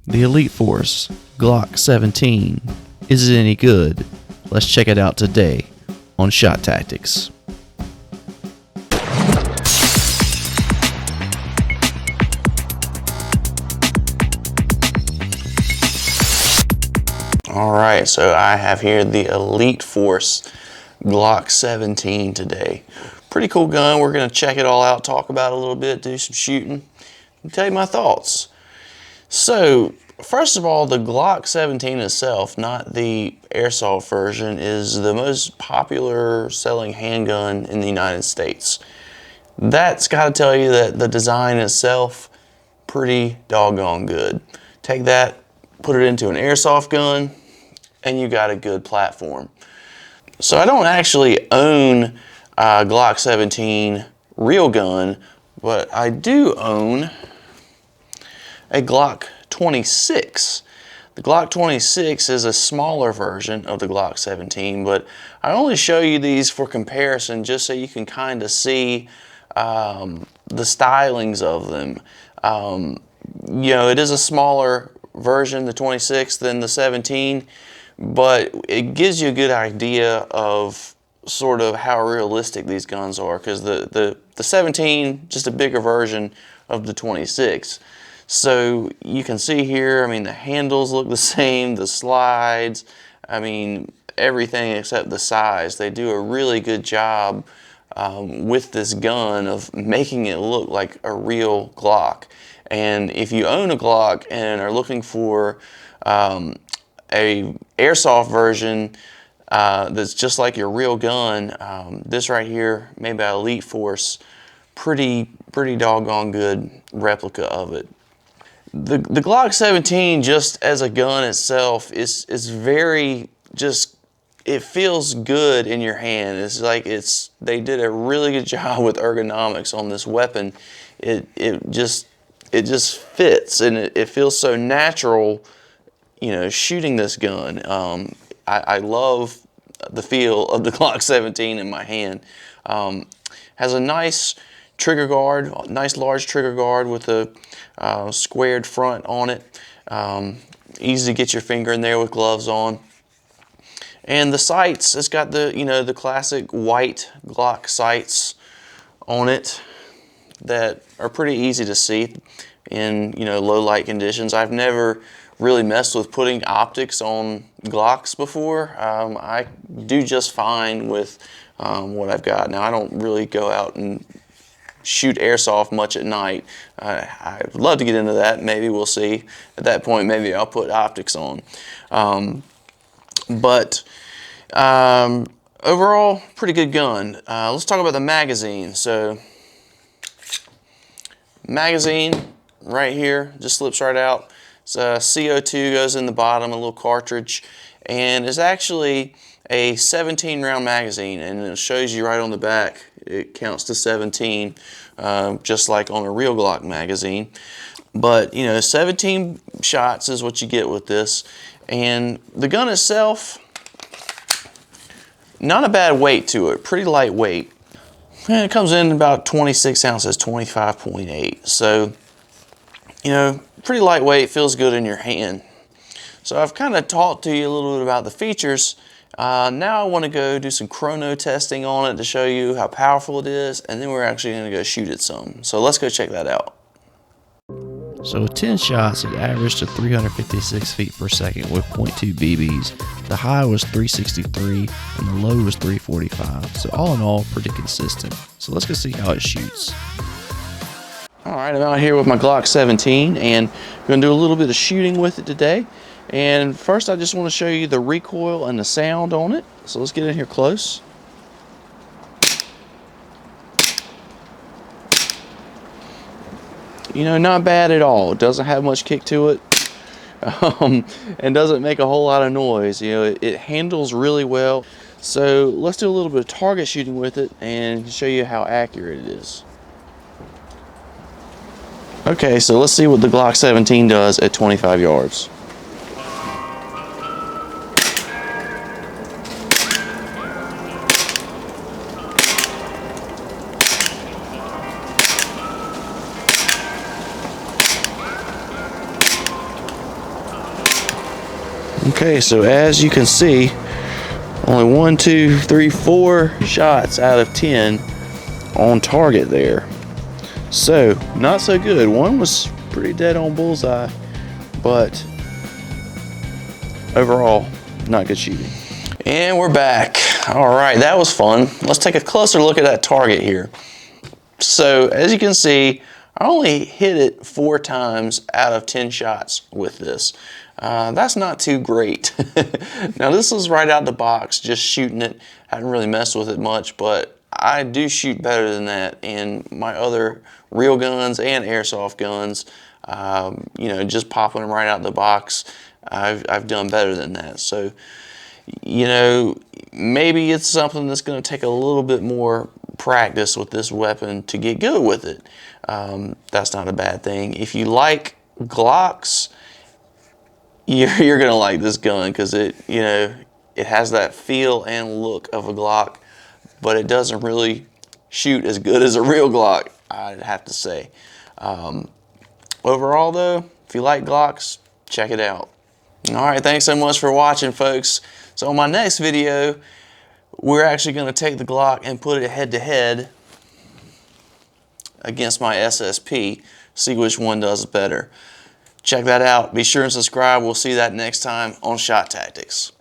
The Elite Force Glock 17. Is it any good? Let's check it out today on Shot Tactics. Alright, so I have here the Elite Force Glock 17 today. Pretty cool gun. We're going to check it all out, talk about it a little bit, do some shooting, and tell you my thoughts. So, first of all, the Glock 17 itself, not the Airsoft version, is the most popular selling handgun in the United States. That's got to tell you that the design itself, pretty doggone good. Take that, put it into an Airsoft gun, and you got a good platform. So I don't actually own a Glock 17 real gun, but I do own a Glock 26. The Glock 26 is a smaller version of the Glock 17, but I only show you these for comparison just so you can kind of see the stylings of them. You know, it is a smaller version, the 26, than the 17, but it gives you a good idea of sort of how realistic these guns are, because the 17, just a bigger version of the 26. So you can see here, I mean, the handles look the same, the slides, I mean, everything except the size. They do a really good job with this gun of making it look like a real Glock. And if you own a Glock and are looking for a Airsoft version that's just like your real gun, this right here, made by Elite Force, pretty doggone good replica of it. The Glock 17, just as a gun itself, is very just, it feels good in your hand. It's like they did a really good job with ergonomics on this weapon. It just fits, and it feels so natural, you know, shooting this gun. I love the feel of the Glock 17 in my hand. Has a nice trigger guard, nice large trigger guard with a squared front on it. Easy to get your finger in there with gloves on. And the sights, it's got the, you know, the classic white Glock sights on it that are pretty easy to see in, you know, low light conditions. I've never really messed with putting optics on Glocks before. I do just fine with what I've got. Now, I don't really go out and shoot airsoft much at night. I would love to get into that. Maybe we'll see. At that point, maybe I'll put optics on. But overall, pretty good gun. Let's talk about the magazine. So, magazine right here just slips right out. It's CO2 goes in the bottom, a little cartridge, and it's actually a 17 round magazine, and it shows you right on the back. It counts to 17, just like on a real Glock magazine. But, you know, 17 shots is what you get with this. And the gun itself, not a bad weight to it, pretty lightweight. And it comes in about 26 ounces, 25.8. So, you know, pretty lightweight, feels good in your hand. So I've kind of talked to you a little bit about the features. Now I want to go do some chrono testing on it to show you how powerful it is, and then we're actually going to go shoot it some. So let's go check that out. So with 10 shots, it averaged to 356 feet per second with .2 BBs. The high was 363 and the low was 345. So all in all, pretty consistent. So let's go see how it shoots. Alright, I'm out here with my Glock 17 and I'm going to do a little bit of shooting with it today. And first I just want to show you the recoil and the sound on it. So let's get in here close. You know, not bad at all. It doesn't have much kick to it. And doesn't make a whole lot of noise. You know, it handles really well. So let's do a little bit of target shooting with it and show you how accurate it is. Okay, so let's see what the Glock 17 does at 25 yards. Okay, so as you can see, only 1, 2, 3, 4 shots out of 10 on target there. So, not so good. One was pretty dead on bullseye, but overall, not good shooting. And we're back. All right, that was fun. Let's take a closer look at that target here. So, as you can see, I only hit it 4 times out of 10 shots with this. That's not too great. Now, this is right out the box, just shooting it. Haven't really messed with it much, but I do shoot better than that in my other real guns and airsoft guns. You know, just popping them right out the box, I've done better than that. So, you know, maybe it's something that's going to take a little bit more practice with this weapon to get good with it. That's not a bad thing. If you like Glocks, you're going to like this gun because it has that feel and look of a Glock, but it doesn't really shoot as good as a real Glock, I'd have to say. Overall, though, if you like Glocks, check it out. All right, thanks so much for watching, folks. So in my next video, we're actually going to take the Glock and put it head-to-head against my SSP, see which one does better. Check that out. Be sure and subscribe. We'll see that next time on Shot Tactics.